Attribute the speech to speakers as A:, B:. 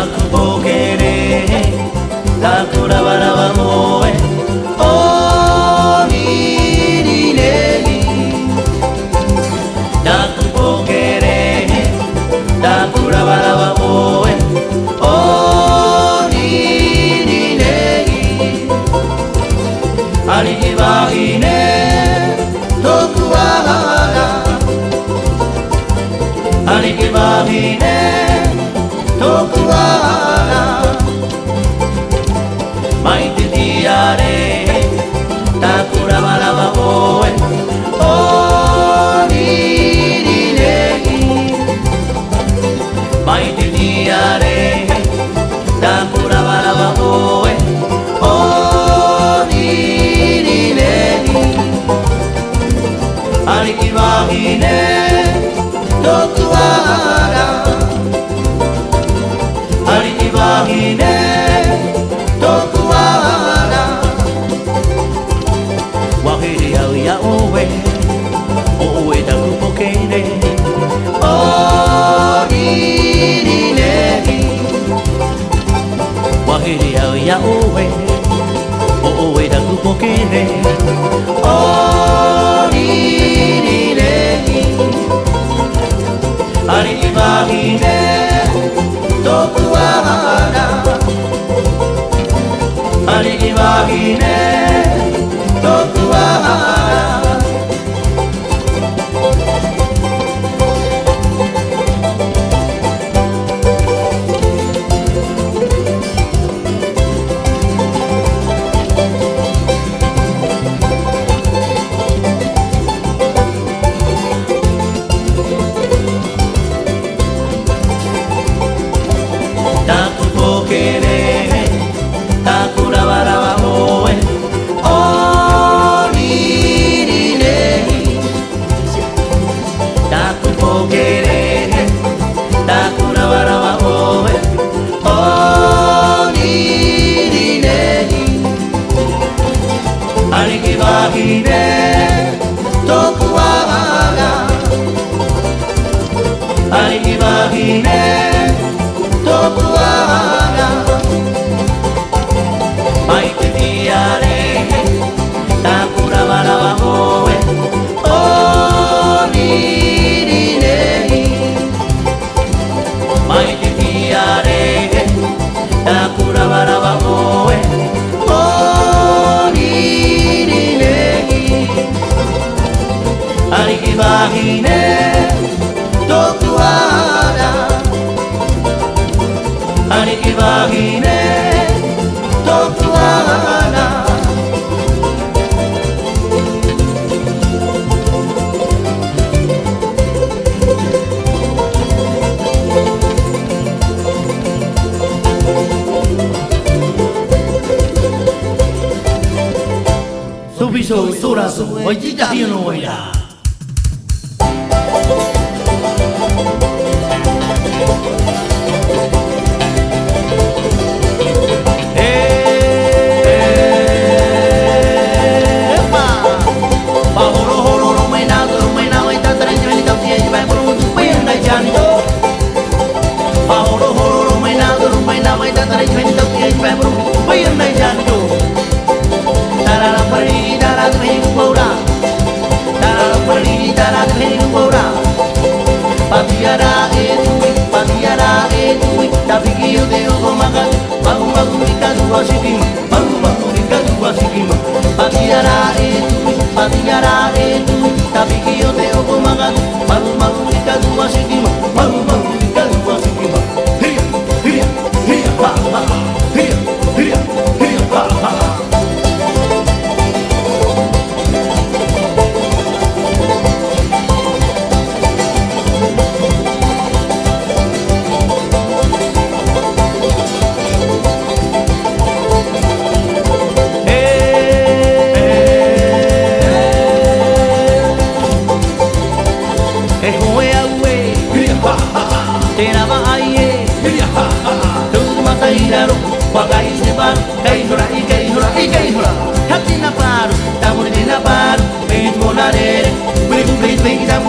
A: くぼけれ桜わらわもえおにりねぎたくぼけれ桜わらわもえおにりねぎありきばいねとくわがありきばいねとくわ巻いててやれ桜わらわおえおにりねぎ巻いててやれ桜わらわおえおにりねぎありきばいねとくわありきばいねとくわわへりあうやおえおえだくぼけれおにりねぎわへりあうやおえおえだくぼけれおにりねぎありきばいねとくわありきばいねとくわたくぼけれ桜わらわおえおにりねぎたくぼけれ桜わらわおえおにりねぎありきばいねとくわありきばいねとくわ巻いててやれ桜わらわおえおにりねぎ巻いててやれ桜わらわおえおにりねぎありきばいねとくわありきばいねとくわSubiso soraso, wajita yun wala. Tapi kiyo de ogo magal, magu magu ika dua sikim, magu magu ika dua sikim. Patiara itu, tapi kiyo de ogo magal, magu magu ika dua sikim, magu magu ika dua sikim. Hiya, hiya, hiya, ha ha, hiya, hiya, hiya, ha ha. Wakai sebar, kai hura, ikai hura, ikai hura. Hati na paru, tamur di na paru, peit mo na re, peit mo peit peit, kita